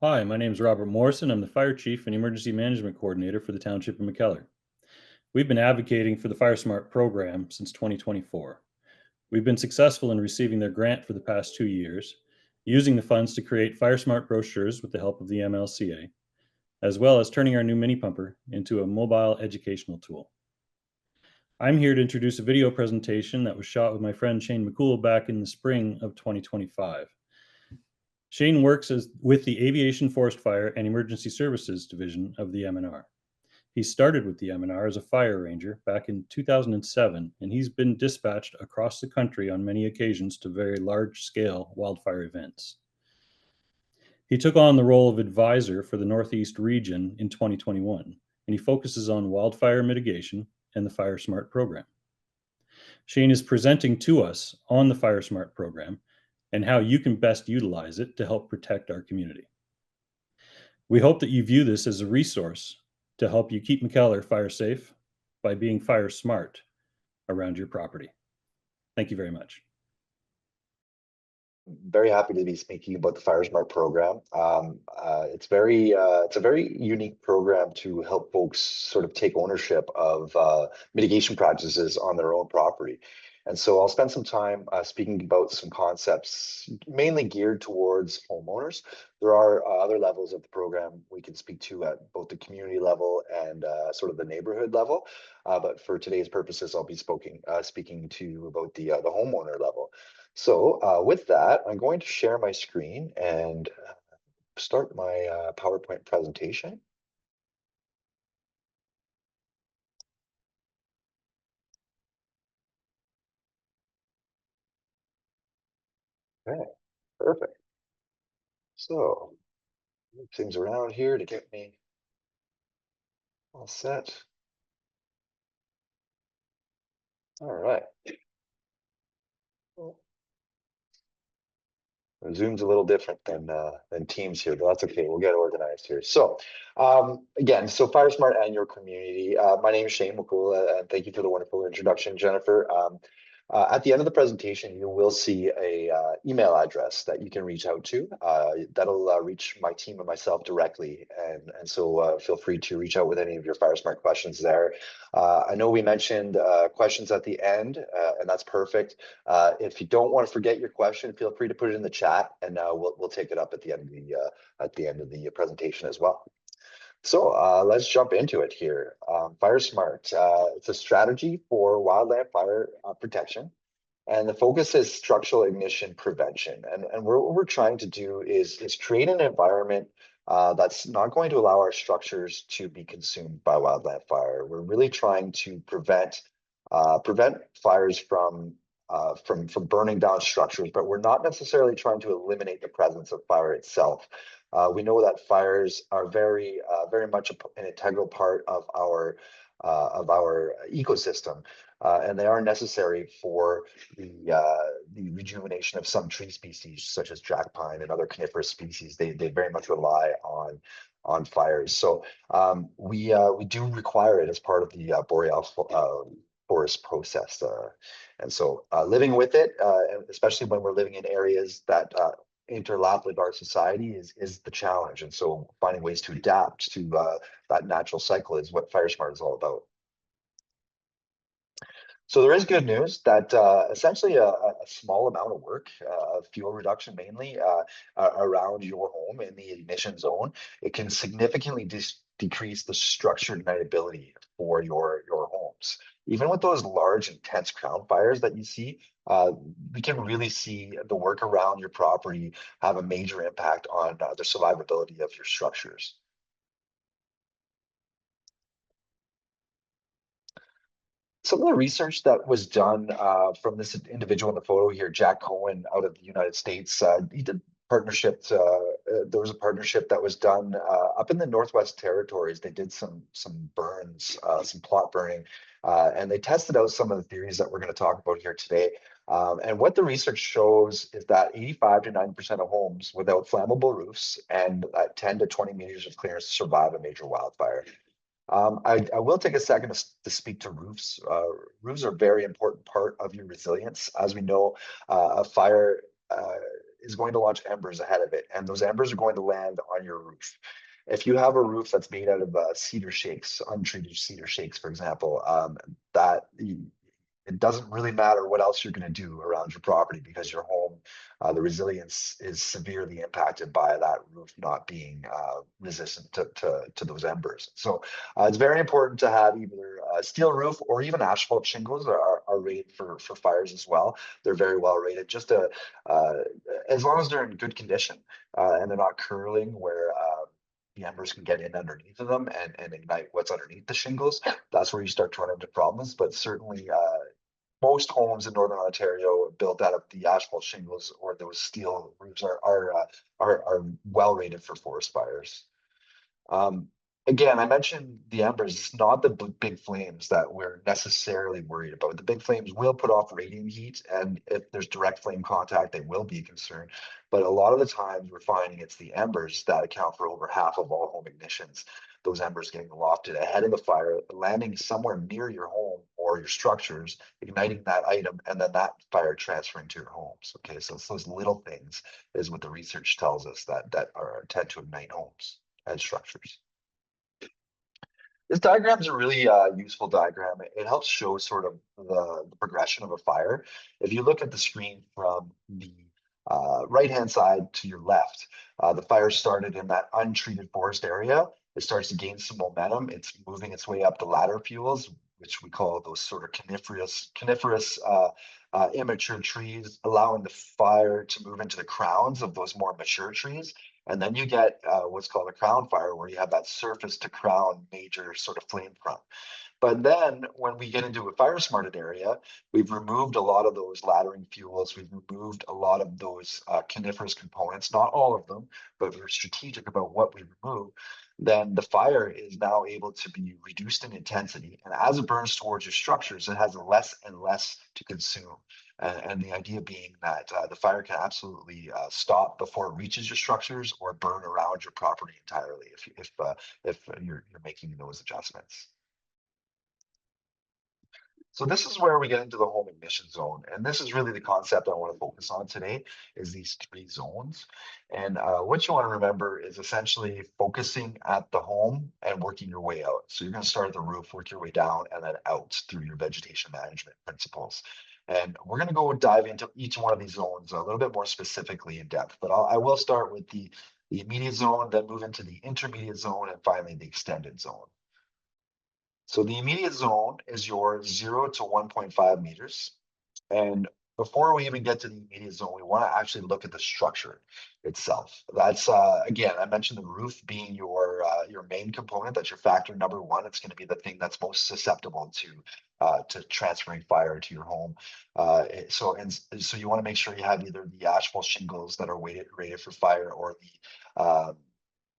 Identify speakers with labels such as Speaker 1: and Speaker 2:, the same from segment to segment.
Speaker 1: Hi, my name is Robert Morrison. I'm the Fire Chief and Emergency Management Coordinator for the Township of McKellar. We've been advocating for the FireSmart program since 2024. We've been successful in receiving their grant for the past 2 years, using the funds to create FireSmart brochures with the help of the MLCA, as well as turning our new mini pumper into a mobile educational tool. I'm here to introduce a video presentation that was shot with my friend Shayne McCool back in the spring of 2025. Shayne works with the Aviation, Forest Fire, and Emergency Services Division of the MNR. He started with the MNR as a fire ranger back in 2007, and he's been dispatched across the country on many occasions to very large-scale wildfire events. He took on the role of advisor for the Northeast region in 2021, and he focuses on wildfire mitigation and the FireSmart program. Shayne is presenting to us on the FireSmart program and how you can best utilize it to help protect our community. We hope that you view this as a resource to help you keep McKellar fire safe by being fire smart around your property. Thank you very much.
Speaker 2: Very happy to be speaking about the FireSmart program. It's a very unique program to help folks sort of take ownership of mitigation practices on their own property. And so I'll spend some time speaking about some concepts mainly geared towards homeowners. There are other levels of the program we can speak to at both the community level and sort of the neighborhood level. But for today's purposes, I'll be speaking to about the homeowner level. So with that, I'm going to share my screen and start my PowerPoint presentation. Okay, perfect. So move things around here to get me all set. All right. Zoom's a little different than Teams here, but that's okay. We'll get organized here. So again, so FireSmart and your community. My name is Shayne McCool, and thank you for the wonderful introduction, Jennifer. At the end of the presentation, you will see a email address that you can reach out to. That'll reach my team and myself directly, and so feel free to reach out with any of your FireSmart questions there. I know we mentioned questions at the end, and that's perfect. If you don't want to forget your question, feel free to put it in the chat, and we'll take it up at the end of the presentation as well. So let's jump into it here. FireSmart, it's a strategy for wildland fire protection, and the focus is structural ignition prevention. And what we're trying to do is create an environment that's not going to allow our structures to be consumed by wildland fire. We're really trying to prevent fires from burning down structures, but we're not necessarily trying to eliminate the presence of fire itself. We know that fires are very much an integral part of our ecosystem, and they are necessary for the rejuvenation of some tree species, such as jack pine and other coniferous species. They very much rely on fires. So we do require it as part of the boreal forest process. And so living with it, especially when we're living in areas that interlap with our society is the challenge. And so finding ways to adapt to that natural cycle is what FireSmart is all about. So there is good news that essentially a small amount of work, fuel reduction mainly around your home in the ignition zone, it can significantly decrease the structured ignitability for your homes. Even with those large, intense crown fires that you see, we can really see the work around your property have a major impact on the survivability of your structures. Some of the research that was done from this individual in the photo here, Jack Cohen, out of the United States, he did partnerships. There was a partnership that was done up in the Northwest Territories. They did some burns, some plot burning, and they tested out some of the theories that we're going to talk about here today. And what the research shows is that 85 to 90% of homes without flammable roofs and 10 to 20 meters of clearance survive a major wildfire. I will take a second to speak to roofs. Roofs are a very important part of your resilience. As we know, a fire is going to launch embers ahead of it, and those embers are going to land on your roof. If you have a roof that's made out of cedar shakes, untreated cedar shakes, for example, that it doesn't really matter what else you're going to do around your property because your home, the resilience is severely impacted by that roof not being resistant to those embers. So it's very important to have either a steel roof or even asphalt shingles are rated for fires as well. They're very well rated, just to, as long as they're in good condition and they're not curling where the embers can get in underneath of them and ignite what's underneath the shingles. That's where you start to run into problems. But certainly, most homes in Northern Ontario built out of the asphalt shingles or those steel roofs are well rated for forest fires. Um, Again, I mentioned the embers. It's not the big flames that we're necessarily worried about. The big flames will put off radiant heat, and if there's direct flame contact, they will be a concern. But a lot of the times, we're finding it's the embers that account for over half of all home ignitions. Those embers getting lofted ahead of the fire, landing somewhere near your home or your structures, igniting that item, and then that fire transferring to your homes. Okay, so it's those little things is what the research tells us that are tend to ignite homes and structures. This diagram is a really useful diagram. It helps show sort of the progression of a fire. If you look at the screen from the right-hand side to your left, the fire started in that untreated forest area. It starts to gain some momentum. It's moving its way up the ladder fuels, which we call those sort of coniferous immature trees, allowing the fire to move into the crowns of those more mature trees. And then you get what's called a crown fire, where you have that surface to crown major sort of flame front. But then when we get into a fire smarted area, we've removed a lot of those laddering fuels. We've removed a lot of those coniferous components, not all of them, but we're strategic about what we remove. Then the fire is now able to be reduced in intensity. And as it burns towards your structures, it has less and less to consume. And the idea being that the fire can absolutely stop before it reaches your structures or burn around your property entirely if you're making those adjustments. So this is where we get into the home ignition zone. And this is really the concept I want to focus on today is these three zones. And what you want to remember is essentially focusing at the home and working your way out. So you're going to start at the roof, work your way down and then out through your vegetation management principles. And we're going to go dive into each one of these zones a little bit more specifically in depth, but I will start with the immediate zone, then move into the intermediate zone, and finally the extended zone. So the immediate zone is your 0 to 1.5 meters. And before we even get to the immediate zone, we want to actually look at the structure itself. That's again, I mentioned the roof being your main component. That's your factor number one. It's going to be the thing that's most susceptible to transferring fire to your home. So you want to make sure you have either the asphalt shingles that are rated for fire or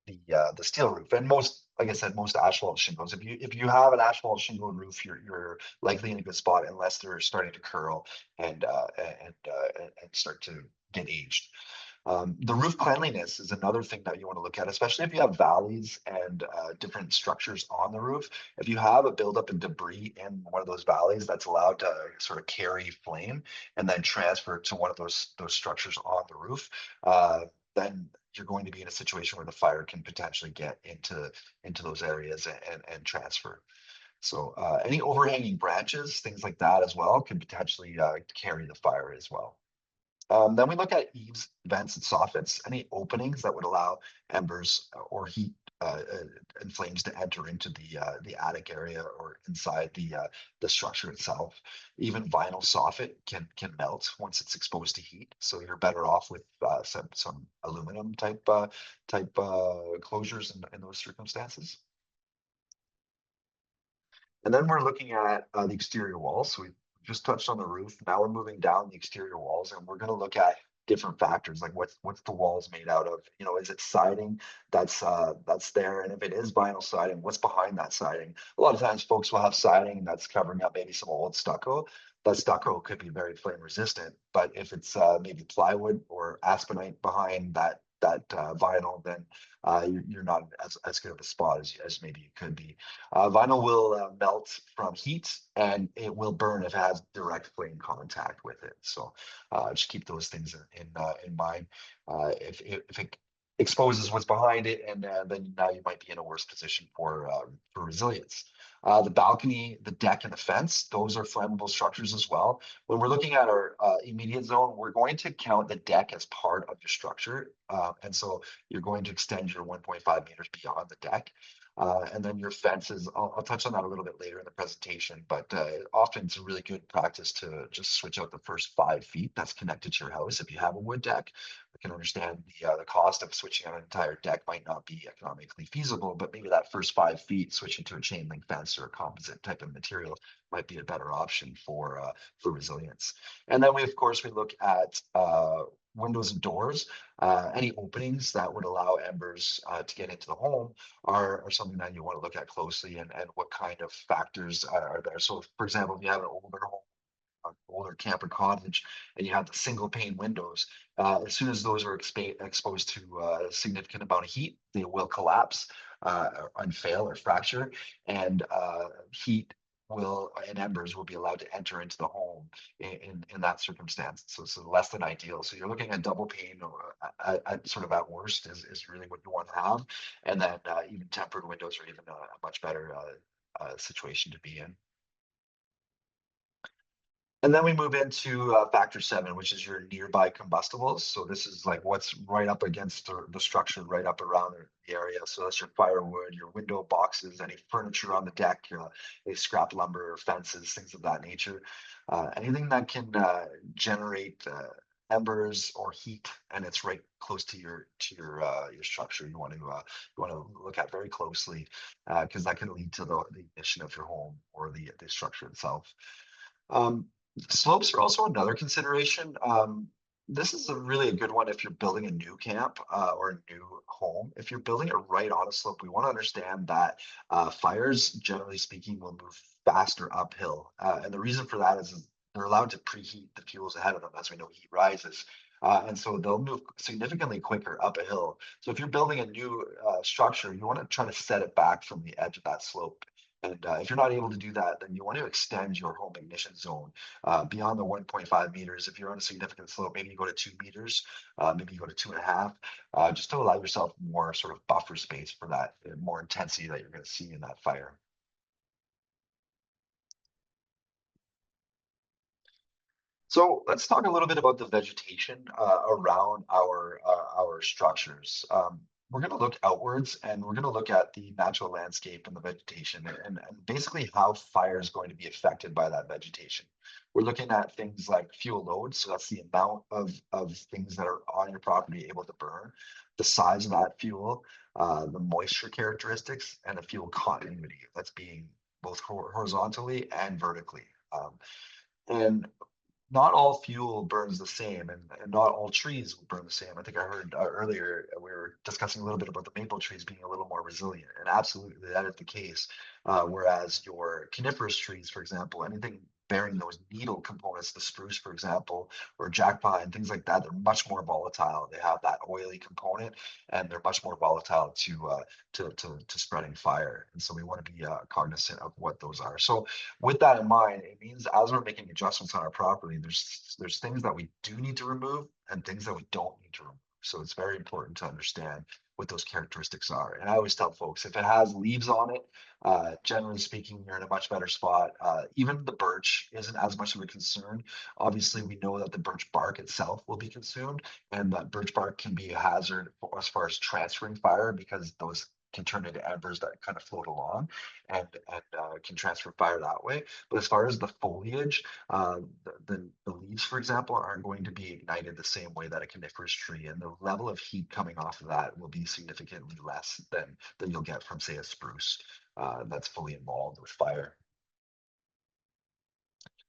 Speaker 2: the steel roof. And most, like I said, most asphalt shingles. If you have an asphalt shingle roof, you're likely in a good spot unless they're starting to curl and start to get aged. The roof cleanliness is another thing that you want to look at, especially if you have valleys and different structures on the roof. If you have a buildup of debris in one of those valleys that's allowed to sort of carry flame and then transfer to one of those structures on the roof, then you're going to be in a situation where the fire can potentially get into those areas and transfer. So any overhanging branches, things like that as well, can potentially carry the fire as well. Then we look at eaves, vents, and soffits, any openings that would allow embers or heat and flames to enter into the attic area or inside the structure itself. Even vinyl soffit can melt once it's exposed to heat, so you're better off with some aluminum type closures in those circumstances. And then we're looking at the exterior walls. So we just touched on the roof. Now we're moving down the exterior walls, and we're going to look at different factors like what's the walls made out of. You know, is it siding that's there? And if it is vinyl siding, what's behind that siding? A lot of times folks will have siding that's covering up maybe some old stucco. That stucco could be very flame resistant, but if it's maybe plywood or aspenite behind that that vinyl, then you're not as good of a spot as maybe you could be. Vinyl will melt from heat, and it will burn if it has direct flame contact with it. So just keep those things in mind. If it exposes what's behind it, and then now you might be in a worse position for resilience. The balcony, the deck, and the fence, those are flammable structures as well. When we're looking at our immediate zone, we're going to count the deck as part of your structure. And so you're going to extend your 1.5 meters beyond the deck. And then your fences, I'll touch on that a little bit later in the presentation, but often it's a really good practice to just switch out the first 5 feet that's connected to your house. If you have a wood deck, I can understand the cost of switching out an entire deck might not be economically feasible, but maybe that first 5 feet switching to a chain link fence or a composite type of material might be a better option for resilience. And then of course, we look at windows and doors. Any openings that would allow embers to get into the home are something that you want to look at closely, and what kind of factors are there. So, for example, if you have an older home, an older camper cottage, and you have the single pane windows, as soon as those are exposed to a significant amount of heat, they will collapse, unfail, or fracture, and heat will and embers will be allowed to enter into the home in that circumstance. So less than ideal. So you're looking at double pane, or at sort of at worst is really what you want to have, and then even tempered windows are even a much better situation to be in. And then we move into factor 7, which is your nearby combustibles. So this is like what's right up against the structure, right up around the area. So that's your firewood, your window boxes, any furniture on the deck, any scrap lumber, fences, things of that nature. Anything that can generate embers or heat, and it's right close to your structure. You want to look at very closely, because that can lead to the ignition of your home or the structure itself. Um, Slopes are also another consideration. This is really a good one if you're building a new camp or a new home. If you're building it right on a slope, we want to understand that fires, generally speaking, will move faster uphill. And the reason for that is they're allowed to preheat the fuels ahead of them. As we know, heat rises. And so they'll move significantly quicker up a hill. So if you're building a new structure, you want to try to set it back from the edge of that slope. And if you're not able to do that, then you want to extend your home ignition zone beyond the 1.5 meters. If you're on a significant slope, maybe you go to 2 meters, maybe you go to 2.5, just to allow yourself more sort of buffer space for that more intensity that you're going to see in that fire. So let's talk a little bit about the vegetation around our structures. We're going to look outwards, and we're going to look at the natural landscape and the vegetation, and basically how fire is going to be affected by that vegetation. We're looking at things like fuel load, so that's the amount of things that are on your property able to burn, the size of that fuel, the moisture characteristics, and the fuel continuity that's being both horizontally and vertically. And not all fuel burns the same, and not all trees will burn the same. I think I heard earlier we were discussing a little bit about the maple trees being a little more resilient, and absolutely that is the case. Whereas your coniferous trees, for example, anything bearing those needle components, the spruce, for example, or jack pine, things like that, they're much more volatile. They have that oily component, and they're much more volatile to spreading fire. And so we want to be cognizant of what those are. So with that in mind, it means as we're making adjustments on our property, there's things that we do need to remove and things that we don't need to remove. So it's very important to understand what those characteristics are. And I always tell folks, if it has leaves on it, generally speaking, you're in a much better spot. Even the birch isn't as much of a concern. Obviously, we know that the birch bark itself will be consumed, and that birch bark can be a hazard as far as transferring fire, because those can turn into embers that kind of float along and can transfer fire that way. But as far as the foliage, the leaves, for example, aren't going to be ignited the same way that a coniferous tree, and the level of heat coming off of that will be significantly less than you'll get from, say, a spruce that's fully involved with fire.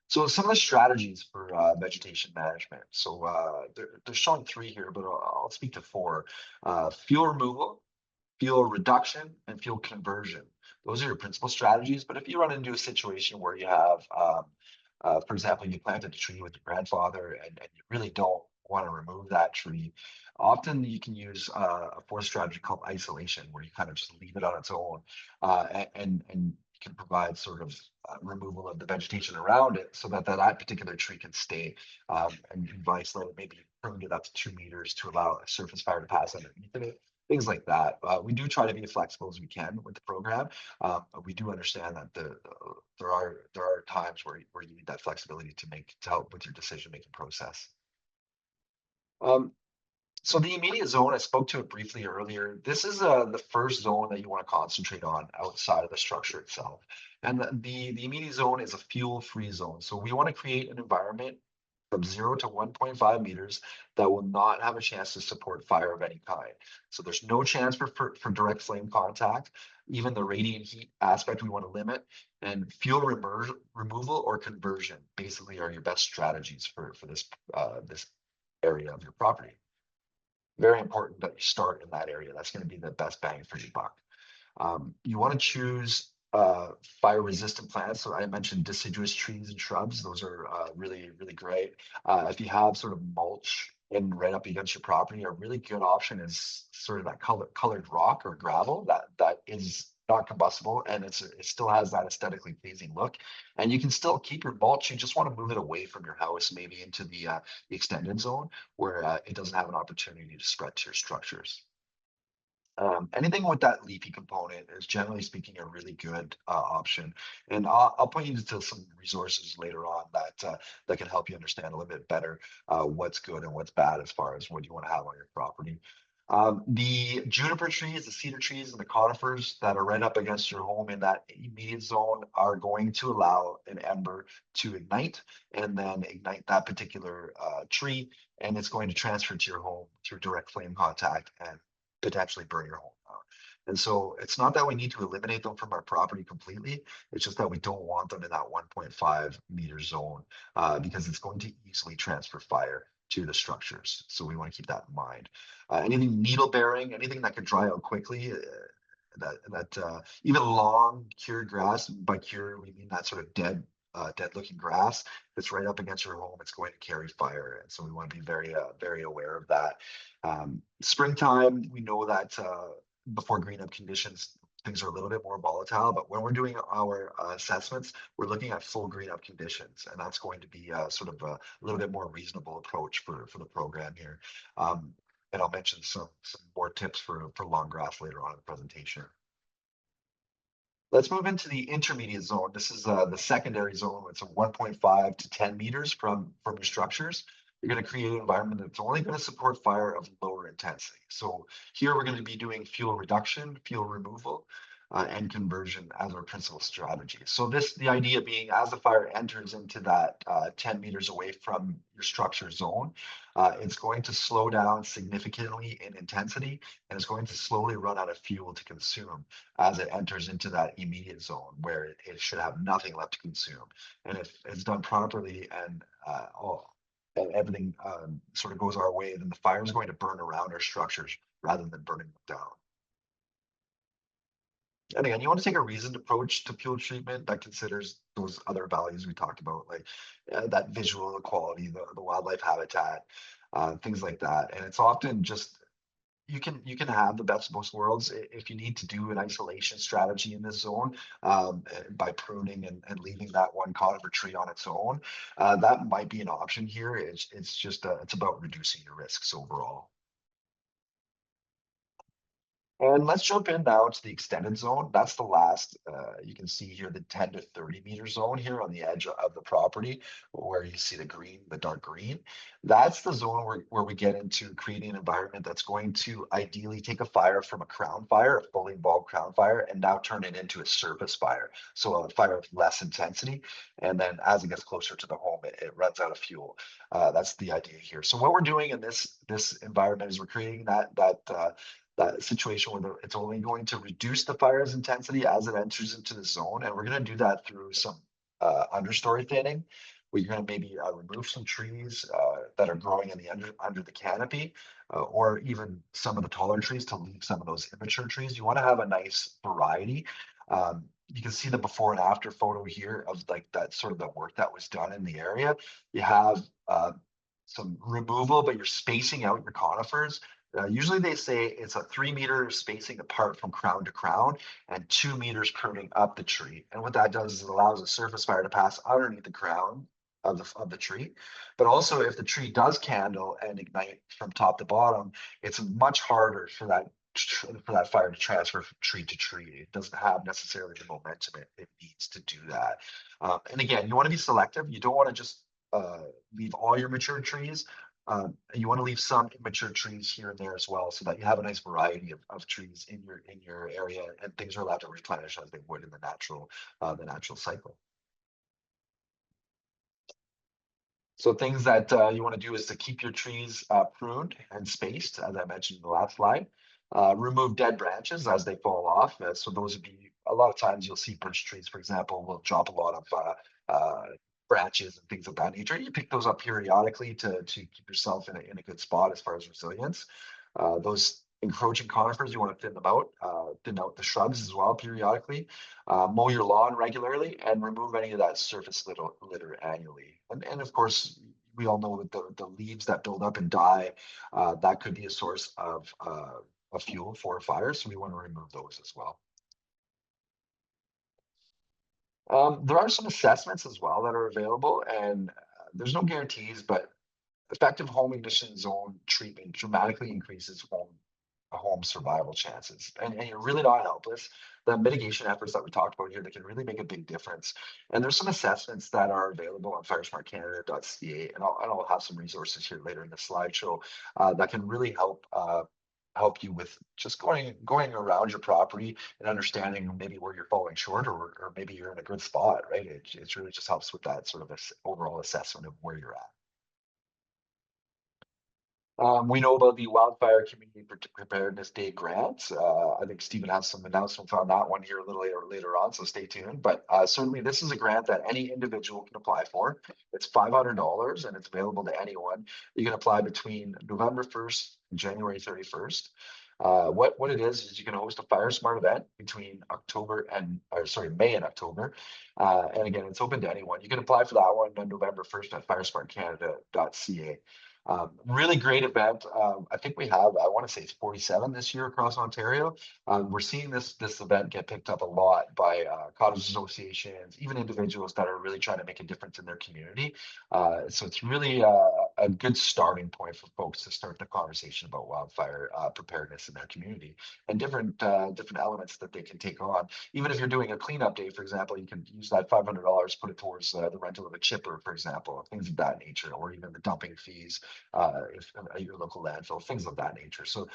Speaker 2: So some of the strategies for vegetation management. So they're showing 3 here, but I'll speak to 4. Fuel removal, fuel reduction, and fuel conversion. Those are your principal strategies. But if you run into a situation where you have, for example, you planted a tree with your grandfather, and you really don't want to remove that tree, often you can use a fourth strategy called isolation, where you kind of just leave it on its own, and you can provide sort of removal of the vegetation around it so that that particular tree can stay, and you've isolated, maybe pruned it up to 2 meters to allow a surface fire to pass underneath it. Things like that. We do try to be as flexible as we can with the program. But we do understand that there are times where you need that flexibility to help with your decision making process. Um, so the immediate zone, I spoke to it briefly earlier. This is the first zone that you want to concentrate on outside of the structure itself. And the immediate zone is a fuel-free zone. So we want to create an environment from 0 to 1.5 meters that will not have a chance to support fire of any kind. So there's no chance for direct flame contact. Even the radiant heat aspect we want to limit. And fuel removal or conversion basically are your best strategies for this area of your property. Very important that you start in that area. That's going to be the best bang for your buck. You want to choose fire resistant plants. So I mentioned deciduous trees and shrubs. Those are really, really great. If you have sort of mulch in right up against your property, a really good option is sort of that colored rock or gravel that is not combustible, and it still has that aesthetically pleasing look. And you can still keep your mulch. You just want to move it away from your house, maybe into the extended zone where it doesn't have an opportunity to spread to your structures. Anything with that leafy component is, generally speaking, a really good option. And I'll point you to some resources later on that can help you understand a little bit better what's good and what's bad as far as what you want to have on your property. The juniper trees, the cedar trees, and the conifers that are right up against your home in that immediate zone are going to allow an ember to ignite and then ignite that particular tree, and it's going to transfer to your home through direct flame contact and potentially burn your home down. And so it's not that we need to eliminate them from our property completely. It's just that we don't want them in that 1.5 meter zone because it's going to easily transfer fire to the structures. So we want to keep that in mind. Anything needle bearing, anything that could dry out quickly, even long cured grass, by cure we mean that sort of dead looking grass that's right up against your home, it's going to carry fire. And so we want to be very aware of that. Springtime, we know that before green up conditions, things are a little bit more volatile, but when we're doing our assessments, we're looking at full green up conditions, and that's going to be sort of a little bit more reasonable approach for the program here. And I'll mention some more tips for long grass later on in the presentation. Let's move into the intermediate zone. This is the secondary zone. It's a 1.5 to 10 meters from your structures. You're going to create an environment that's only going to support fire of lower intensity. So here we're going to be doing fuel reduction, fuel removal, and conversion as our principal strategy. So the idea being, as the fire enters into that 10 meters away from your structure zone, it's going to slow down significantly in intensity, and it's going to slowly run out of fuel to consume as it enters into that immediate zone where it should have nothing left to consume. And if it's done properly and everything sort of goes our way, then the fire is going to burn around our structures rather than burning them down. And again, you want to take a reasoned approach to fuel treatment that considers those other values we talked about, like that visual quality, the wildlife habitat, things like that. And it's often just you can have the best of both worlds if you need to do an isolation strategy in this zone, by pruning and leaving that one conifer tree on its own. That might be an option here. It's just it's about reducing your risks overall. And let's jump in now to the extended zone. That's the last, you can see here the 10 to 30 meter zone here on the edge of the property where you see the dark green. That's the zone where we get into creating an environment that's going to ideally take a fire from a crown fire, a fully involved crown fire, and now turn it into a surface fire. So a fire of less intensity. And then as it gets closer to the home, it runs out of fuel. That's the idea here. So what we're doing in this environment is we're creating that situation where it's only going to reduce the fire's intensity as it enters into the zone. And we're going to do that through some understory thinning. We're going to maybe remove some trees that are growing in the under the canopy, or even some of the taller trees to leave some of those immature trees. You want to have a nice variety. You can see the before and after photo here of like that sort of the work that was done in the area. You have some removal, but you're spacing out your conifers Usually they say it's a 3 meter spacing apart from crown to crown and 2 meters pruning up the tree. And what that does is it allows a surface fire to pass underneath the crown of the tree. But also if the tree does candle and ignite from top to bottom, it's much harder for that fire to transfer from tree to tree. It doesn't have necessarily the momentum it needs to do that. And again, you want to be selective. You don't want to just leave all your mature trees. And you want to leave some immature trees here and there as well, so that you have a nice variety of trees in your area, and things are allowed to replenish as they would in the natural cycle. So things that you want to do is to keep your trees pruned and spaced, as I mentioned in the last slide. Remove dead branches as they fall off. So those would be a lot of times you'll see birch trees, for example, will drop a lot of branches and things of that nature. You pick those up periodically to keep yourself in a good spot as far as resilience. Those encroaching conifers, you want to thin out the shrubs as well periodically. Mow your lawn regularly and remove any of that surface litter annually. And of course, we all know that the leaves that build up and die, that could be a source of fuel for a fire. So we want to remove those as well. There are some assessments as well that are available, and there's no guarantees, but effective home ignition zone treatment dramatically increases home survival chances. And you're really not helpless. The mitigation efforts that we talked about here, they can really make a big difference. And there's some assessments that are available on FireSmartCanada.ca, and I'll have some resources here later in the slideshow that can really help you with just going around your property and understanding maybe where you're falling short, or maybe you're in a good spot, right? It really just helps with that sort of overall assessment of where you're at. We know about the Wildfire Community Preparedness Day grants. I think Stephen has some announcements on that one here a little later on, so stay tuned. But certainly this is a grant that any individual can apply for. It's $500 and it's available to anyone. You can apply between November 1st and January 31st. What it is you can host a FireSmart event between May and October. And again, it's open to anyone. You can apply for that one on November 1st at FireSmartCanada.ca. Really great event. I think we have, I want to say it's 47 this year across Ontario. We're seeing this event get picked up a lot by cottage associations, even individuals that are really trying to make a difference in their community. So it's really a good starting point for folks to start the conversation about wildfire preparedness in their community, and different elements that they can take on. Even if you're doing a cleanup day, for example, you can use that $500, put it towards the rental of a chipper, for example, things of that nature, or even the dumping fees if at your local landfill, things of that nature. So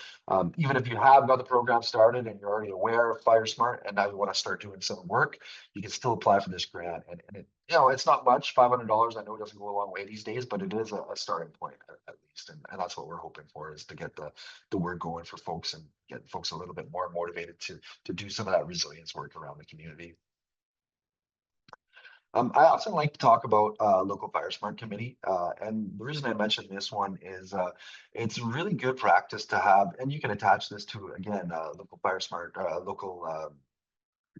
Speaker 2: even if you have got the program started and you're already aware of FireSmart and now you want to start doing some work, you can still apply for this grant. And it, it's not much, $500. I know it doesn't go a long way these days, but it is a starting point at least. And that's what we're hoping for, is to get the word going for folks and get folks a little bit more motivated to do some of that resilience work around the community. I also like to talk about local FireSmart committee, and the reason I mentioned this one is it's really good practice to have, and you can attach this to, again, local FireSmart, local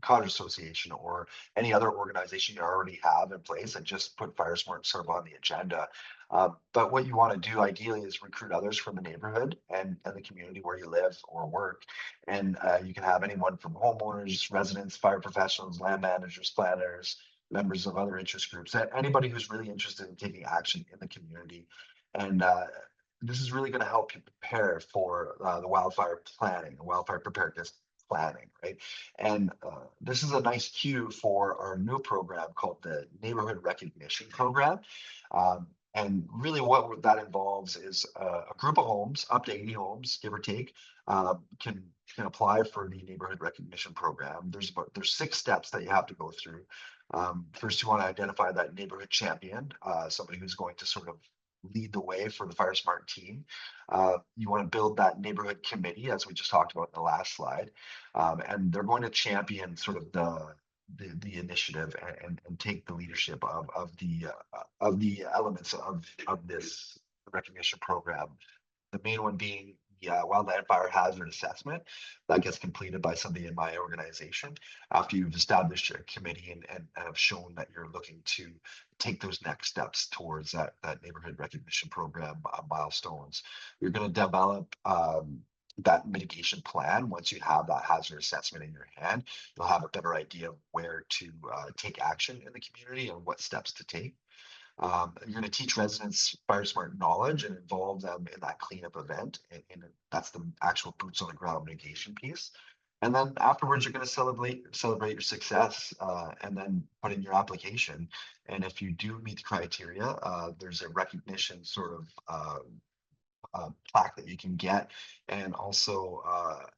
Speaker 2: cottage association, or any other organization you already have in place, and just put FireSmart sort of on the agenda. But what you want to do ideally is recruit others from the neighborhood and the community where you live or work. And you can have anyone from homeowners, residents, fire professionals, land managers, planners, members of other interest groups, anybody who's really interested in taking action in the community. And this is really going to help you prepare for the wildfire planning, the wildfire preparedness planning, right? And this is a nice cue for our new program called the Neighborhood Recognition Program. And really what that involves is a group of homes, up to 80 homes, give or take, can apply for the Neighborhood Recognition Program. There's 6 steps that you have to go through. First, you want to identify that neighborhood champion, somebody who's going to sort of lead the way for the FireSmart team. You want to build that neighborhood committee, as we just talked about in the last slide, and they're going to champion sort of the initiative and take the leadership of the elements of this recognition program. The main one being wildfire hazard assessment that gets completed by somebody in my organization after you've established your committee and have shown that you're looking to take those next steps towards that neighborhood recognition program milestones. You're going to develop that mitigation plan. Once you have that hazard assessment in your hand, you'll have a better idea of where to take action in the community and what steps to take. You're going to teach residents FireSmart knowledge and involve them in that cleanup event. And that's the actual boots on the ground mitigation piece. And then afterwards, you're going to celebrate your success and then put in your application. And if you do meet the criteria, there's a recognition sort of plaque that you can get, and also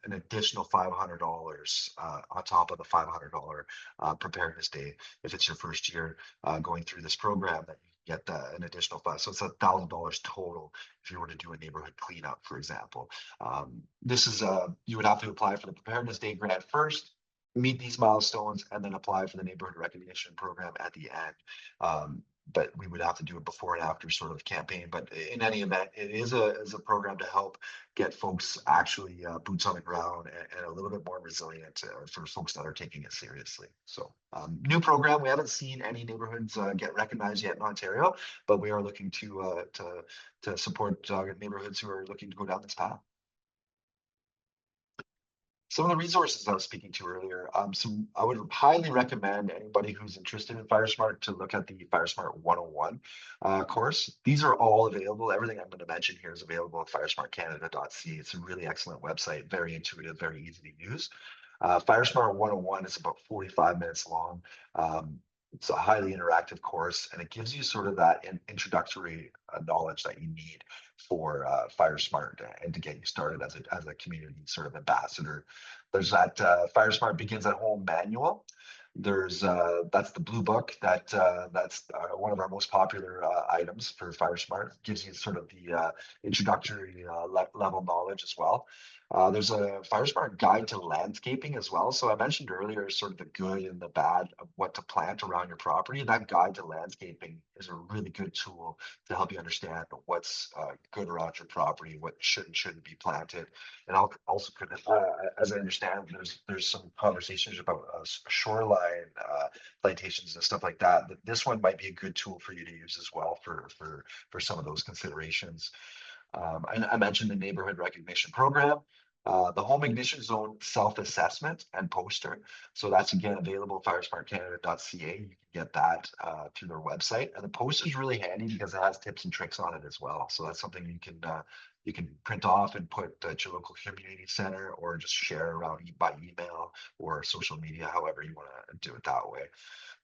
Speaker 2: an additional $500 on top of the $500 preparedness day if it's your first year going through this program, that you get an additional five. So it's $1,000 total if you were to do a neighborhood cleanup, for example. This is you would have to apply for the preparedness day grant first, meet these milestones, and then apply for the neighborhood recognition program at the end. But we would have to do it before and after sort of campaign. But in any event, it is a program to help get folks actually boots on the ground and a little bit more resilient for folks that are taking it seriously. So new program. We haven't seen any neighborhoods get recognized yet in Ontario, but we are looking to support neighborhoods who are looking to go down this path. Some of the resources I was speaking to earlier, I would highly recommend anybody who's interested in FireSmart to look at the FireSmart 101 course. These are all available. Everything I'm going to mention here is available at firesmartcanada.ca. It's a really excellent website, very intuitive, very easy to use. FireSmart 101 is about 45 minutes long. It's a highly interactive course, and it gives you sort of that introductory knowledge that you need for FireSmart and to get you started as a community sort of ambassador. There's that FireSmart Begins at Home manual. There's that's the blue book that's one of our most popular items for FireSmart. It gives you sort of the introductory level knowledge as well. There's a FireSmart guide to landscaping as well. So I mentioned earlier sort of the good and the bad of what to plant around your property. That guide to landscaping is a really good tool to help you understand what's good around your property, what should and shouldn't be planted. And also, as I understand, there's some conversations about shoreline plantations and stuff like that. This one might be a good tool for you to use as well for some of those considerations. I mentioned the neighborhood recognition program. The home ignition zone self-assessment and poster. So that's again available at firesmartcanada.ca. You can get that through their website. And the poster is really handy because it has tips and tricks on it as well. So that's something you can print off and put at your local community center, or just share around by email or social media, however you want to do it that way.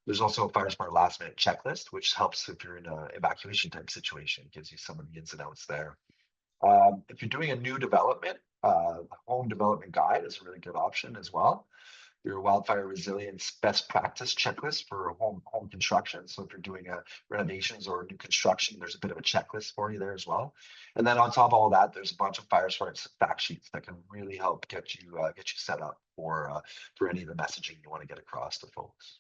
Speaker 2: There's also a FireSmart last minute checklist, which helps if you're in an evacuation type situation. It gives you some of the ins and outs there. If you're doing a new development, home development guide is a really good option as well. Your wildfire resilience best practice checklist for home construction. So if you're doing renovations or new construction, there's a bit of a checklist for you there as well. And then on top of all that, there's a bunch of FireSmart fact sheets that can really help get you set up for any of the messaging you want to get across to folks.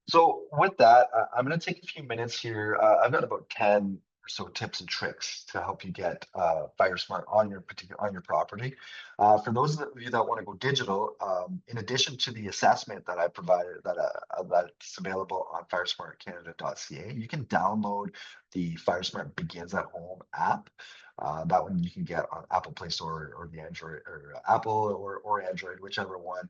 Speaker 2: So with that, I'm going to take a few minutes here. I've got about 10 or so tips and tricks to help you get FireSmart on your property. For those of you that want to go digital, in addition to the assessment that I provided, that's available on firesmartcanada.ca, you can download the FireSmart Begins at Home app. That one you can get on Apple Play Store or the Android, or Apple or Android, whichever one.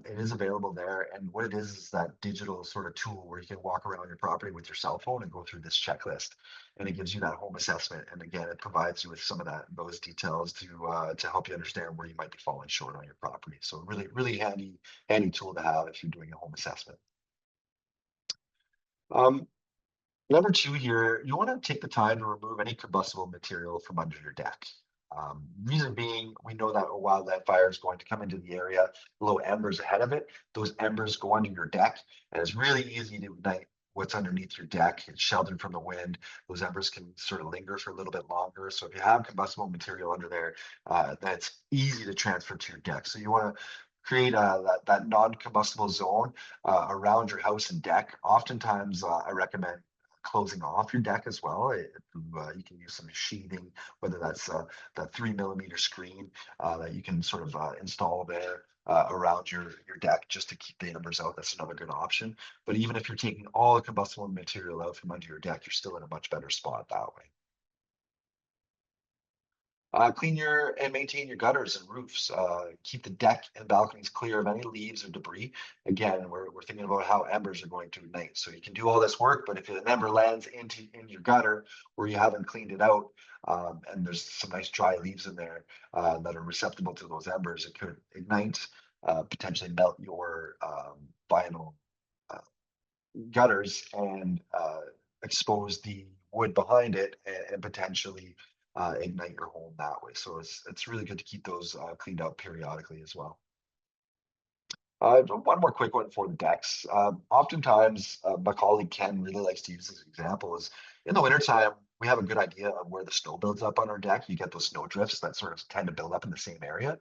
Speaker 2: It is available there. And what it is that digital sort of tool where you can walk around your property with your cell phone and go through this checklist. And it gives you that home assessment. And again, it provides you with some of those details to help you understand where you might be falling short on your property. So really, really handy tool to have if you're doing a home assessment. Number two here, you want to take the time to remove any combustible material from under your deck. Reason being, we know that a wildland fire is going to come into the area, low embers ahead of it. Those embers go under your deck, and it's really easy to ignite what's underneath your deck. It's sheltered from the wind. Those embers can sort of linger for a little bit longer. So if you have combustible material under there, that's easy to transfer to your deck. So you want to create that non-combustible zone around your house and deck. Oftentimes, I recommend closing off your deck as well. You can use some sheathing, whether that's that 3 mm screen that you can sort of install there around your deck just to keep the embers out. That's another good option. But even if you're taking all the combustible material out from under your deck, you're still in a much better spot that way. Clean your and maintain your gutters and roofs. Keep the deck and balconies clear of any leaves or debris. Again, we're thinking about how embers are going to ignite. So you can do all this work, but if an ember lands in your gutter where you haven't cleaned it out, and there's some nice dry leaves in there that are receptible to those embers, it could ignite, potentially melt your vinyl uh, gutters and expose the wood behind it and potentially ignite your home that way. So it's really good to keep those cleaned out periodically as well. One more quick one for the decks. Oftentimes, my colleague Ken really likes to use this example is in the wintertime, we have a good idea of where the snow builds up on our deck. You get those snow drifts that sort of tend to build up in the same area.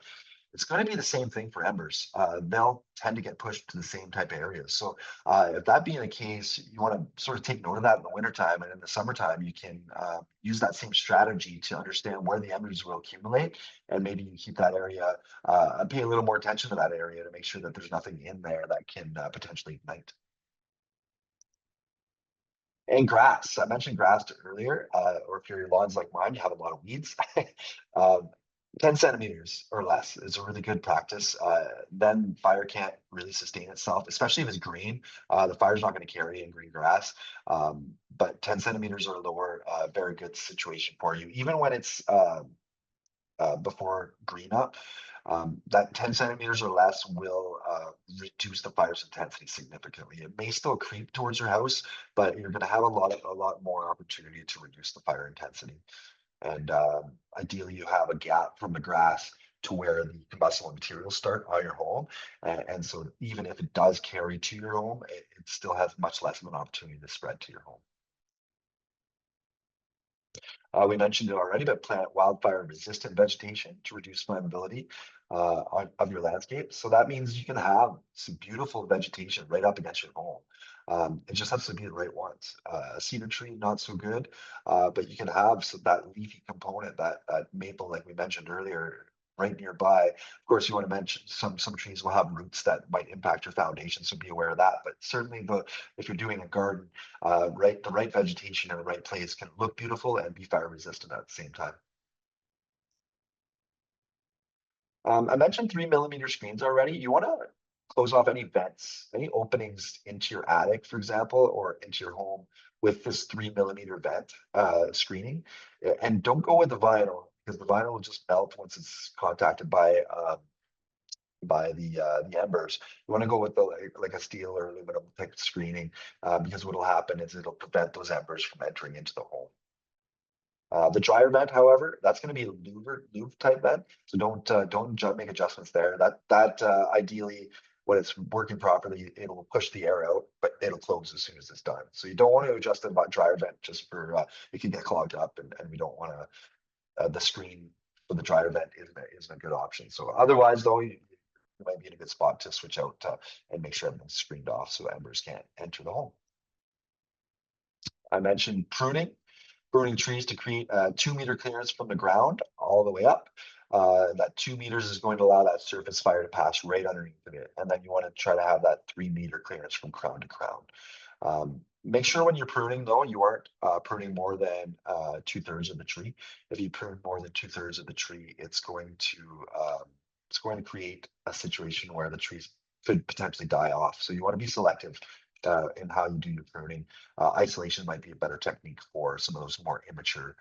Speaker 2: It's going to be the same thing for embers. They'll tend to get pushed to the same type of areas. So if that being the case, you want to sort of take note of that in the wintertime, and in the summertime, you can use that same strategy to understand where the embers will accumulate, and maybe you keep that area and pay a little more attention to that area to make sure that there's nothing in there that can potentially ignite. And grass. I mentioned grass earlier, or if your lawn's like mine, you have a lot of weeds. um, 10 centimeters or less is a really good practice. Then fire can't really sustain itself, especially if it's green. The fire's not going to carry in green grass. But 10 centimeters or lower, very good situation for you. Even when it's before green up, that 10 centimeters or less will reduce the fire's intensity significantly. It may still creep towards your house, but you're going to have a lot more opportunity to reduce the fire intensity. And ideally, you have a gap from the grass to where the combustible materials start on your home. And so even if it does carry to your home, it still has much less of an opportunity to spread to your home. We mentioned it already, but plant wildfire resistant vegetation to reduce flammability of your landscape. So that means you can have some beautiful vegetation right up against your home. It just has to be the right ones. A cedar tree, not so good, but you can have that leafy component, that maple, like we mentioned earlier, right nearby. Of course, you want to mention some trees will have roots that might impact your foundation, so be aware of that. But certainly, if you're doing a garden, the right vegetation in the right place can look beautiful and be fire resistant at the same time. I mentioned 3 mm screens already. You want to close off any vents, any openings into your attic, for example, or into your home with this 3 mm vent screening. And don't go with the vinyl because the vinyl will just melt once it's contacted by the embers. You want to go with like a steel or aluminum type screening because what will happen is it'll prevent those embers from entering into the home. The dryer vent, however, that's going to be a louver type vent, so don't make adjustments there. That ideally, when it's working properly, it'll push the air out, but it'll close as soon as it's done. So you don't want to adjust the dryer vent just for it can get clogged up, and we don't want to. The screen for the dryer vent isn't a good option. So otherwise, though, you might be in a good spot to switch out and make sure everything's screened off so embers can't enter the home. I mentioned pruning trees to create a 2 meter clearance from the ground all the way up. That 2 meters is going to allow that surface fire to pass right underneath of it. And then you want to try to have that 3 meter clearance from crown to crown. Make sure when you're pruning, though, you aren't pruning more than 2/3 of the tree. If you prune more than 2/3 of the tree, it's going to create a situation where the trees could potentially die off. So you want to be selective in how you do your pruning. Isolation might be a better technique for some of those more immature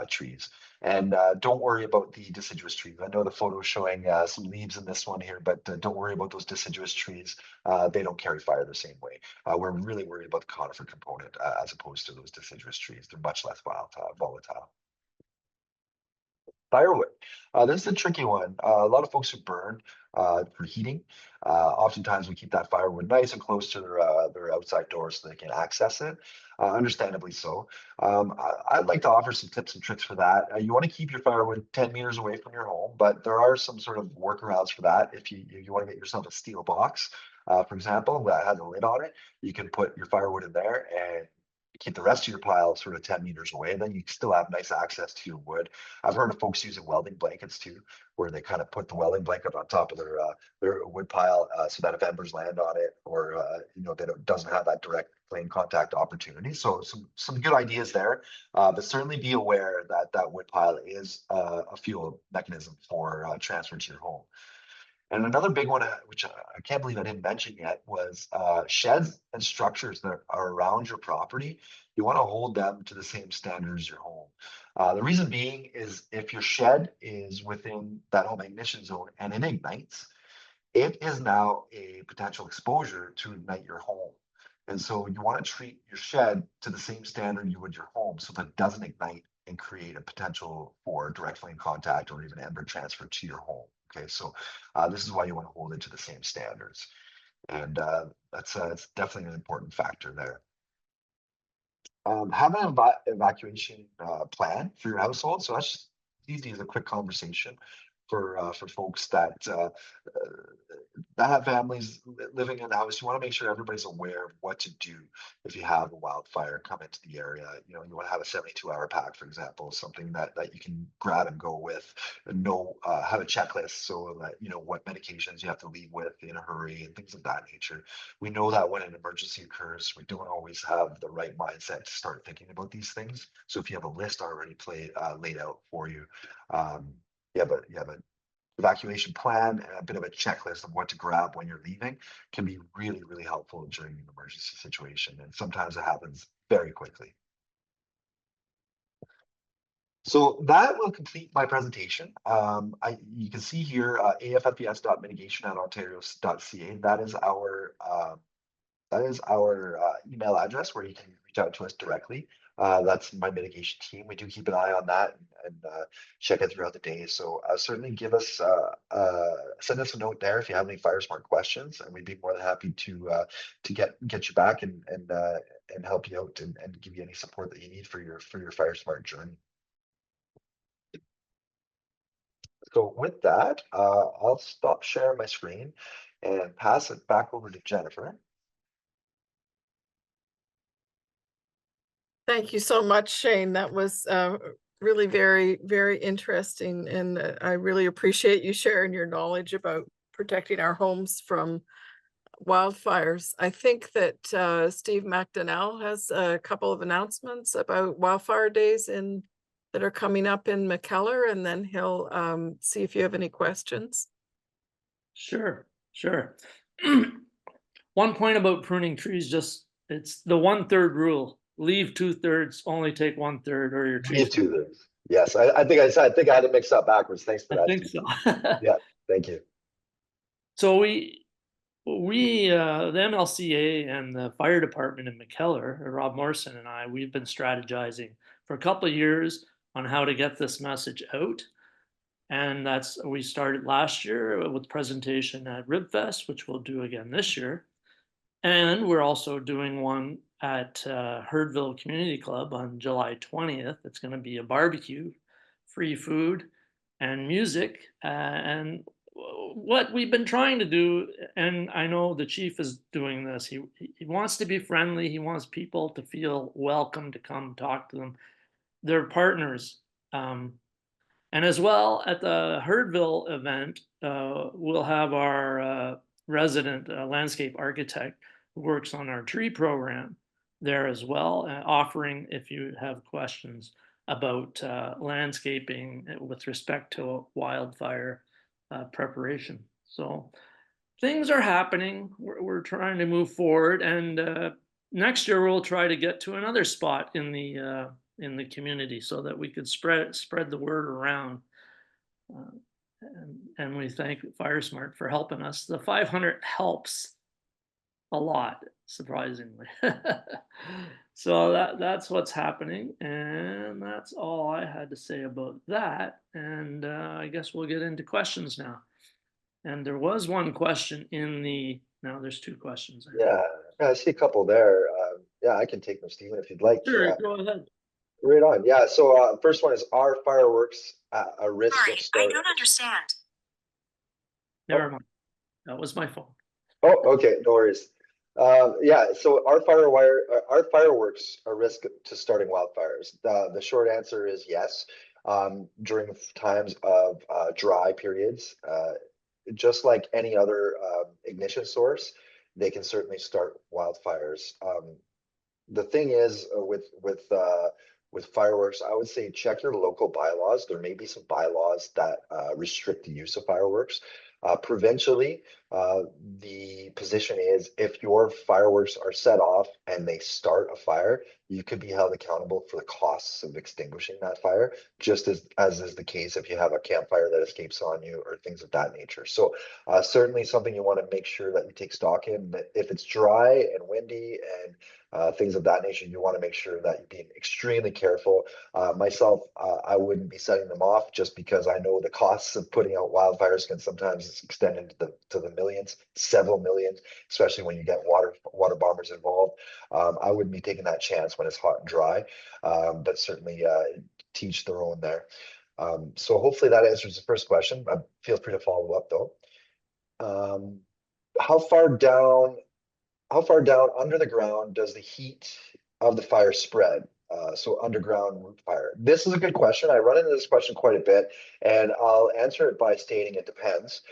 Speaker 2: trees. And don't worry about the deciduous trees. I know the photo is showing some leaves in this one here, but don't worry about those deciduous trees. They don't carry fire the same way. We're really worried about the conifer component as opposed to those deciduous trees. They're much less volatile. Firewood. This is a tricky one. A lot of folks who burn for heating. Oftentimes we keep that firewood nice and close to their outside doors so they can access it. Understandably so. I'd like to offer some tips and tricks for that. You want to keep your firewood 10 meters away from your home, but there are some sort of workarounds for that. If you want to get yourself a steel box, for example, that has a lid on it, you can put your firewood in there and keep the rest of your pile sort of 10 meters away, and then you still have nice access to your wood. I've heard of folks using welding blankets too, where they kind of put the welding blanket on top of their wood pile, so that if embers land on it, or that it doesn't have that direct flame contact opportunity. So some good ideas there, but certainly be aware that that wood pile is a fuel mechanism for transfer to your home. And another big one, which I can't believe I didn't mention yet, was sheds and structures that are around your property. You want to hold them to the same standard as your home. The reason being is if your shed is within that home ignition zone and it ignites, it is now a potential exposure to ignite your home. And so you want to treat your shed to the same standard you would your home so that it doesn't ignite and create a potential for direct flame contact or even ember transfer to your home. Okay, so this is why you want to hold it to the same standards. And that's definitely an important factor there. Have an evacuation plan for your household. So that's just easy as a quick conversation for folks that have families living in the house. You want to make sure everybody's aware of what to do if you have a wildfire come into the area. You want to have a 72-hour pack, for example, something that you can grab and go with, and have a checklist so that what medications you have to leave with in a hurry and things of that nature. We know that when an emergency occurs, we don't always have the right mindset to start thinking about these things. So if you have a list already laid out for you, you have an evacuation plan and a bit of a checklist of what to grab when you're leaving can be really, really helpful during an emergency situation. And sometimes it happens very quickly. So that will complete my presentation. You can see here affps.mitigation@ontario.ca. That is our email address where you can reach out to us directly. That's my mitigation team. We do keep an eye on that and check it throughout the day. So certainly send us a note there if you have any FireSmart questions, and we'd be more than happy to get you back and help you out and give you any support that you need for your FireSmart journey. So with that, I'll stop sharing my screen and pass it back over to Jennifer.
Speaker 3: Thank you so much, Shayne. That was really very, very interesting. And I really appreciate you sharing your knowledge about protecting our homes from wildfires. I think that Steve Macdonell has a couple of announcements about wildfire days that are coming up in McKellar, and then he'll see if you have any questions.
Speaker 4: Sure. One point about pruning trees, it's the 1/3 rule. Leave 2/3, only take 1/3, or your trees.
Speaker 2: Leave 2/3. Yes, I think I had it mixed up backwards. Thanks for that.
Speaker 4: I think so.
Speaker 2: Yeah, thank you.
Speaker 4: So we the MLCA and the fire department in McKellar, Rob Morrison and we've been strategizing for a couple of years on how to get this message out. And we started last year with presentation at Ribfest, which we'll do again this year. And we're also doing one at Herdville Community Club on July 20th. It's going to be a barbecue, free food, and music. And what we've been trying to do, and I know the chief is doing this, he wants to be friendly. He wants people to feel welcome to come talk to them. They're partners. And as well, at the Herdville event, we'll have our resident landscape architect who works on our tree program there as well, offering if you have questions about landscaping with respect to wildfire preparation. So things are happening. We're trying to move forward, and next year we'll try to get to another spot in the community so that we could spread the word around. And we thank FireSmart for helping us. The 500 helps a lot, surprisingly. So that's what's happening, and that's all I had to say about that. And I guess we'll get into questions now. And there was one question now there's two questions.
Speaker 2: Yeah, I see a couple there. Yeah, I can take them, Stephen, if you'd like.
Speaker 4: Sure, go ahead.
Speaker 2: Right on. Yeah, so first one is, are fireworks a risk?
Speaker 5: Sorry, I don't understand.
Speaker 4: Never mind. That was my phone.
Speaker 2: Oh, okay, no worries. Yeah, so our fireworks are risk to starting wildfires. The short answer is yes. During times of dry periods, just like any other ignition source, they can certainly start wildfires. The thing is with fireworks, I would say check your local bylaws. There may be some bylaws that restrict the use of fireworks. Provincially, the position is if your fireworks are set off and they start a fire, you could be held accountable for the costs of extinguishing that fire, just as is the case if you have a campfire that escapes on you or things of that nature. So certainly something you want to make sure that you take stock in. That if it's dry and windy and things of that nature, you want to make sure that you're being extremely careful. Myself, I wouldn't be setting them off just because I know the costs of putting out wildfires can sometimes extend into the millions, several millions, especially when you get water bombers involved. I wouldn't be taking that chance when it's hot and dry, but certainly teach their own there. So hopefully that answers the first question. Feel free to follow up though. Um, how far down how far down under the ground does the heat of the fire spread? So underground root fire. This is a good question. I run into this question quite a bit, and I'll answer it by stating it depends.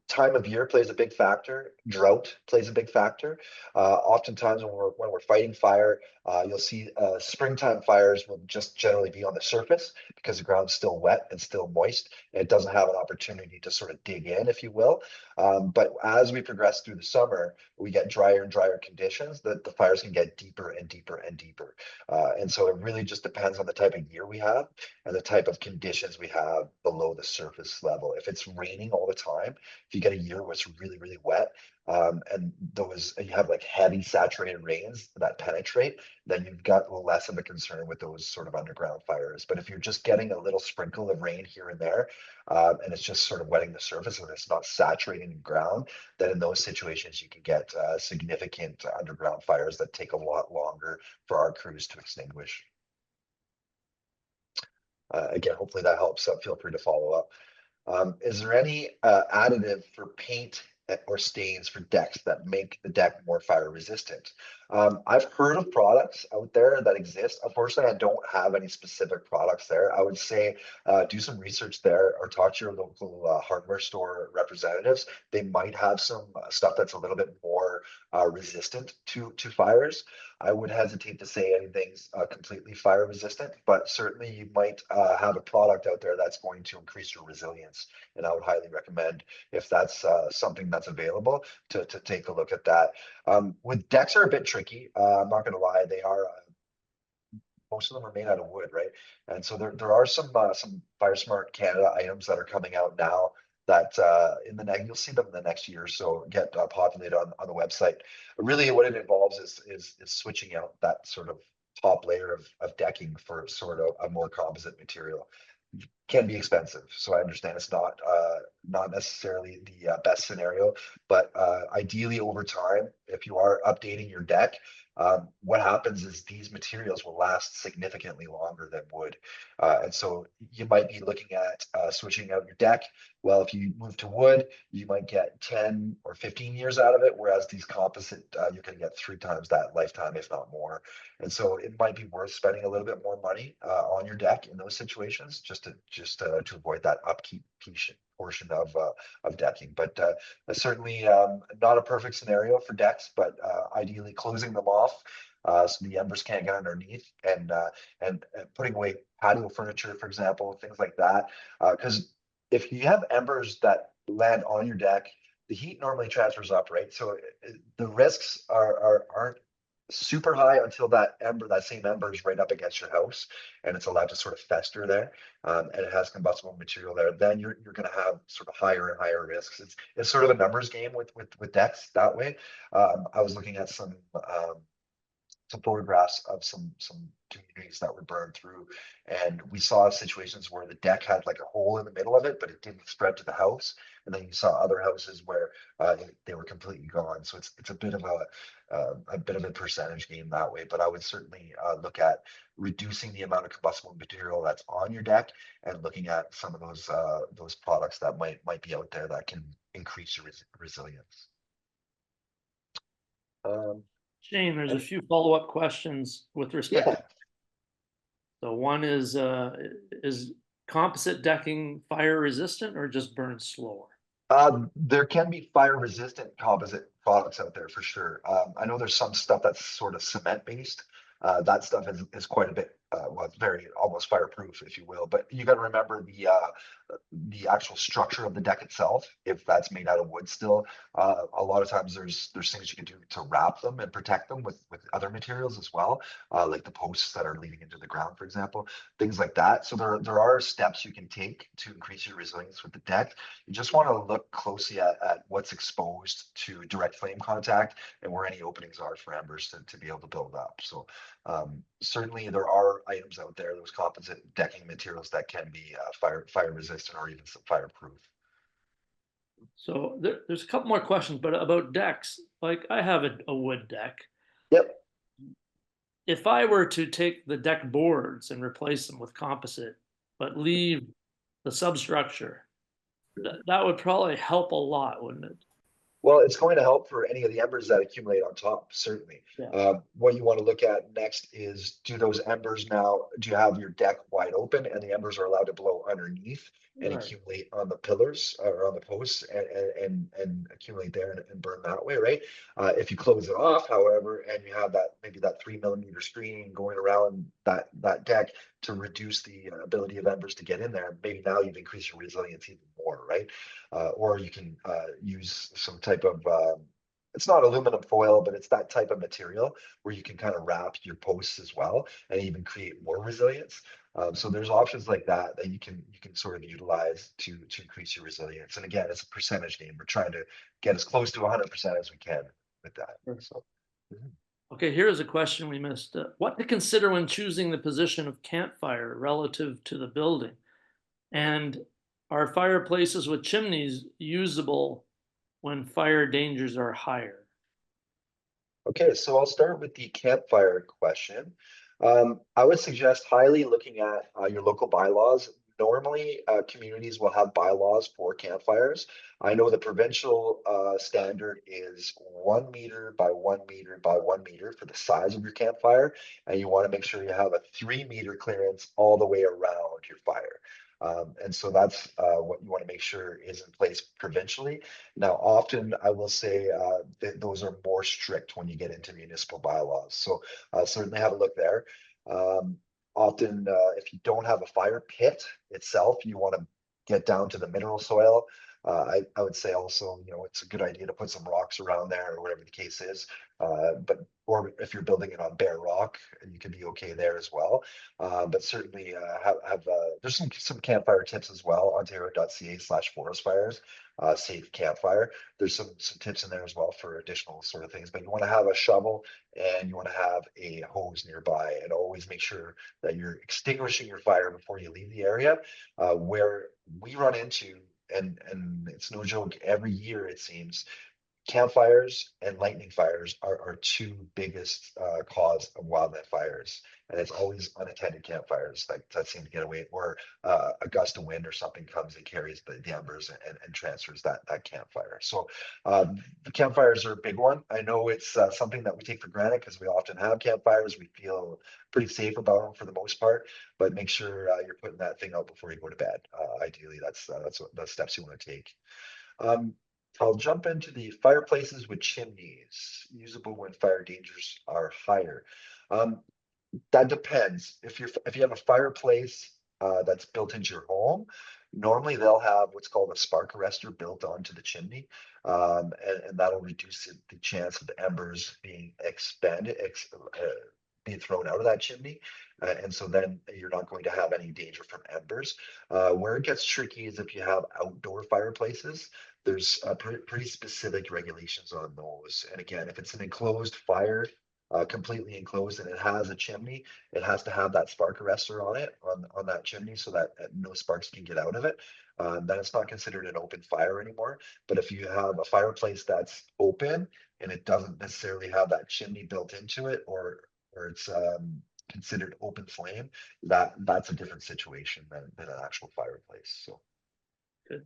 Speaker 2: Time of year plays a big factor. Drought plays a big factor. Oftentimes when we're fighting fire, you'll see springtime fires will just generally be on the surface because the ground's still wet and still moist. And it doesn't have an opportunity to sort of dig in, if you will. But as we progress through the summer, we get drier and drier conditions, that the fires can get deeper and deeper and deeper. And so it really just depends on the type of year we have and the type of conditions we have below the surface level. If it's raining all the time, if you get a year where it's really, really wet, and you have like heavy saturated rains that penetrate, then you've got less of a concern with those sort of underground fires. But if you're just getting a little sprinkle of rain here and there, and it's just sort of wetting the surface and it's not saturating the ground, then in those situations you can get significant underground fires that take a lot longer for our crews to extinguish. Again, hopefully that helps. Feel free to follow up. Is there any additive for paint or stains for decks that make the deck more fire resistant? I've heard of products out there that exist. Unfortunately, I don't have any specific products there. I would say do some research there or talk to your local hardware store representatives. They might have some stuff that's a little bit more resistant to fires. I would hesitate to say anything's completely fire resistant, but certainly you might have a product out there that's going to increase your resilience. And I would highly recommend, if that's something that's available, to take a look at that. With decks are a bit tricky. I'm not going to lie, they are. Most of them are made out of wood, right? And so there are some FireSmart Canada items that are coming out now that you'll see them in the next year or so get populated on the website. Really, what it involves is switching out that sort of top layer of decking for sort of a more composite material. Can be expensive, so I understand it's not necessarily the best scenario, but ideally over time, if you are updating your deck, what happens is these materials will last significantly longer than wood. And so you might be looking at switching out your deck. Well, if you move to wood, you might get 10 or 15 years out of it, whereas these composite, you're going to get 3 times that lifetime, if not more. And so it might be worth spending a little bit more money on your deck in those situations, just to avoid that upkeep portion of decking. But certainly not a perfect scenario for decks, but ideally closing them off so the embers can't get underneath, and putting away patio furniture, for example, things like that. Because if you have embers that land on your deck, the heat normally transfers up, right? So the risks aren't super high until that same ember is right up against your house and it's allowed to sort of fester there, and it has combustible material there. Then you're going to have sort of higher and higher risks. It's sort of a numbers game with decks that way. I was looking at some photographs of some communities that were burned through, and we saw situations where the deck had like a hole in the middle of it, but it didn't spread to the house. And then you saw other houses where they were completely gone. So it's a bit of a percentage game that way. But I would certainly look at reducing the amount of combustible material that's on your deck and looking at some of those products that might be out there that can increase your resilience.
Speaker 4: Shane, there's a
Speaker 2: And-
Speaker 4: few follow-up questions with respect
Speaker 2: Yeah,
Speaker 4: to, so one is composite decking fire resistant or just burns slower?
Speaker 2: there can be fire resistant composite products out there for sure. I know there's some stuff that's sort of cement based. That stuff is quite a bit, well, it's very almost fireproof, if you will. But you got to remember the actual structure of the deck itself. If that's made out of wood still, a lot of times there's things you can do to wrap them and protect them with other materials as well, like the posts that are leading into the ground, for example, things like that. So there are steps you can take to increase your resilience with the deck. You just want to look closely at what's exposed to direct flame contact and where any openings are for embers to be able to build up. So certainly there are items out there, those composite decking materials that can be fire resistant or even some fireproof.
Speaker 4: So there's a couple more questions, but about decks, like I have a wood deck.
Speaker 2: Yep.
Speaker 4: If I were to take the deck boards and replace them with composite, but leave the substructure, that would probably help a lot, wouldn't it?
Speaker 2: Well, it's going to help for any of the embers that accumulate on top, certainly.
Speaker 4: Yeah.
Speaker 2: What you want to look at next is, do those embers now, do you have your deck wide open and the embers are allowed to blow underneath and
Speaker 4: Right.
Speaker 2: accumulate on the pillars or on the posts and accumulate there and burn that way, right? If you close it off, however, and you have that maybe that 3 mm screening going around that deck to reduce the ability of embers to get in there, maybe now you've increased your resilience even more, right? Or you can use some type of it's not aluminum foil, but it's that type of material where you can kind of wrap your posts as well and even create more resilience. So there's options like that that you can sort of utilize to increase your resilience. And again, it's a percentage game. We're trying to get as close to 100% as we can with that. So.
Speaker 4: Okay, here's a question we missed. What to consider when choosing the position of campfire relative to the building? And are fireplaces with chimneys usable when fire dangers are higher?
Speaker 2: Okay, so I'll start with the campfire question. I would suggest highly looking at your local bylaws. Normally, communities will have bylaws for campfires. I know the provincial standard is 1 meter by 1 meter by 1 meter for the size of your campfire, and you want to make sure you have a 3 meter clearance all the way around your fire. And so that's what you want to make sure is in place provincially. Now, often I will say that those are more strict when you get into municipal bylaws. So certainly have a look there. Often, if you don't have a fire pit itself, you want to get down to the mineral soil. I would say also, it's a good idea to put some rocks around there or whatever the case is. Or if you're building it on bare rock, you can be okay there as well. But certainly there's some campfire tips as well, ontario.ca/forest fires, safe campfire. There's some tips in there as well for additional sort of things, but you want to have a shovel and you want to have a hose nearby, and always make sure that you're extinguishing your fire before you leave the area. Where we run into, and it's no joke, every year it seems, campfires and lightning fires are our two biggest cause of wildland fires, and it's always unattended campfires that seem to get away, or a gust of wind or something comes and carries the embers and transfers that campfire. So the campfires are a big one. I know it's something that we take for granted because we often have campfires. We feel pretty safe about them for the most part, but make sure you're putting that thing out before you go to bed. Ideally, that's the steps you want to take. I'll jump into the fireplaces with chimneys, usable when fire dangers are higher. That depends. If you have a fireplace that's built into your home, normally they'll have what's called a spark arrestor built onto the chimney, and that'll reduce the chance of embers being being thrown out of that chimney, and so then you're not going to have any danger from embers. Where it gets tricky is if you have outdoor fireplaces. There's pretty specific regulations on those, and again, if it's an enclosed fire, completely enclosed, and it has a chimney, it has to have that spark arrestor on it, on that chimney, so that no sparks can get out of it. Then it's not considered an open fire anymore. But if you have a fireplace that's open and it doesn't necessarily have that chimney built into it, or it's considered open flame, that's a different situation than an actual fireplace. So
Speaker 4: Good.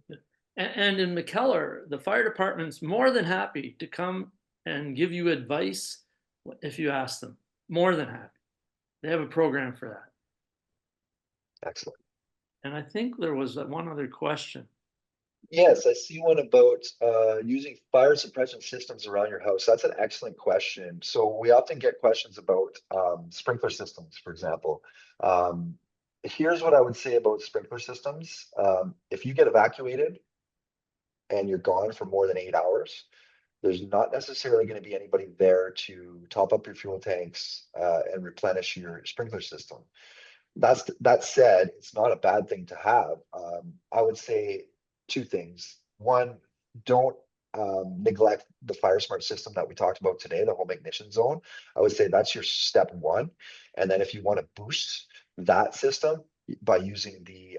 Speaker 4: And in McKellar, the fire department's more than happy to come and give you advice if you ask them. More than happy. They have a program for that.
Speaker 2: Excellent.
Speaker 4: And I think there was one other question.
Speaker 2: Yes, I see one about using fire suppression systems around your house. That's an excellent question. So we often get questions about sprinkler systems, for example. Here's what I would say about sprinkler systems. If you get evacuated and you're gone for more than 8 hours, there's not necessarily going to be anybody there to top up your fuel tanks and replenish your sprinkler system. That said, it's not a bad thing to have. I would say two things. One, don't neglect the FireSmart system that we talked about today, the home ignition zone. I would say that's your step one. And then if you want to boost that system by using the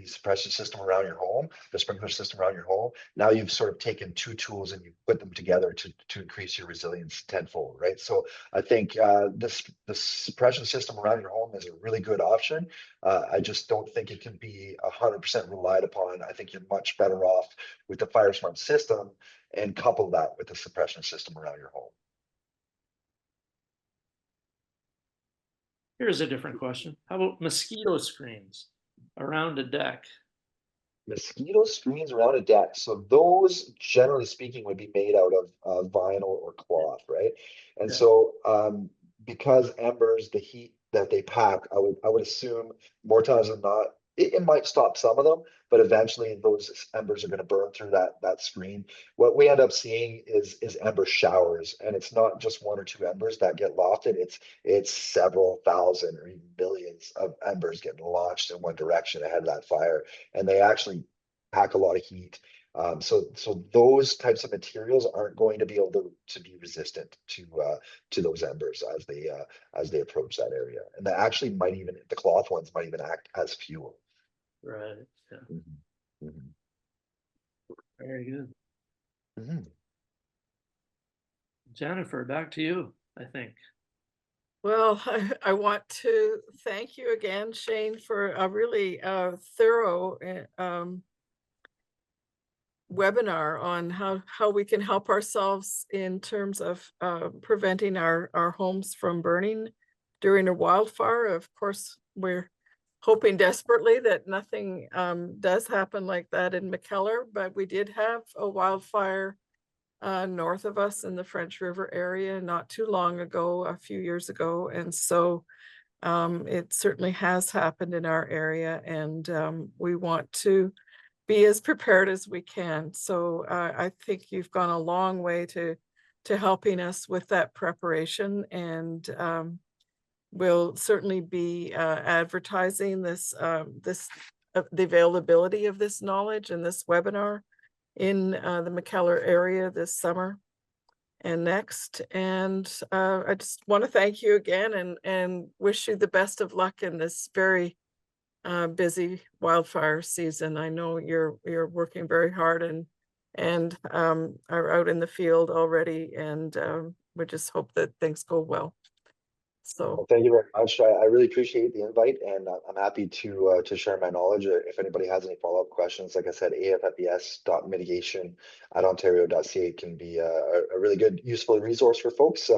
Speaker 2: suppression system around your home, the sprinkler system around your home, now you've sort of taken two tools and you put them together to increase your resilience tenfold, right? So I think the suppression system around your home is a really good option. I just don't think it can be 100% relied upon. I think you're much better off with the FireSmart system and couple that with the suppression system around your home.
Speaker 4: Here's a different question. How about mosquito screens around a deck?
Speaker 2: Mosquito screens around a deck. So those, generally speaking, would be made out of vinyl or cloth, right? And
Speaker 4: Yeah.
Speaker 2: so because embers, the heat that they pack, I would assume more times than not, it might stop some of them, but eventually those embers are going to burn through that screen. What we end up seeing is ember showers, and it's not just one or two embers that get lofted. It's several thousand or even millions of embers getting launched in one direction ahead of that fire, and they actually pack a lot of heat. So those types of materials aren't going to be able to be resistant to those embers as they approach that area, and that actually might even, the cloth ones might even act as fuel.
Speaker 4: Right. Yeah.
Speaker 2: Mm-hmm. Mm-hmm.
Speaker 4: Very good.
Speaker 2: Mm-hmm.
Speaker 4: Jennifer, back to you, I think.
Speaker 3: Well, I want to thank you again, Shayne, for a really thorough webinar on how we can help ourselves in terms of preventing our homes from burning during a wildfire. Of course, we're hoping desperately that nothing does happen like that in McKellar, but we did have a wildfire north of us in the French River area not too long ago, a few years ago. And so it certainly has happened in our area, and we want to be as prepared as we can. So I think you've gone a long way to helping us with that preparation, and we'll certainly be advertising this the availability of this knowledge and this webinar in the McKellar area this summer and next. And I just want to thank you again and wish you the best of luck in this very busy wildfire season. I know you're working very hard and are out in the field already, and we just hope that things go well. So
Speaker 2: Well, thank you very much. I really appreciate the invite, and I'm happy to share my knowledge. If anybody has any follow-up questions, like I said, affes.mitigation@ontario.ca can be a really good, useful resource for folks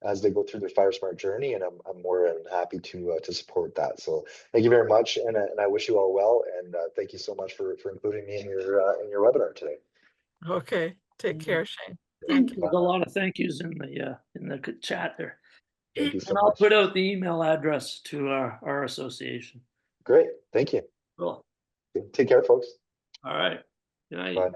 Speaker 2: as they go through their FireSmart journey, and I'm more than happy to support that. So thank you very much, and I wish you all well, and thank you so much for including me in your webinar today.
Speaker 3: okay, take care, Shayne. Thank you.
Speaker 4: There's a lot of thank yous in the chat there.
Speaker 2: Thank you so
Speaker 4: And I'll
Speaker 2: much.
Speaker 4: put out the email address to our association.
Speaker 2: Great, thank you.
Speaker 4: Cool.
Speaker 2: Take care, folks.
Speaker 4: All right. Good night.
Speaker 2: Bye.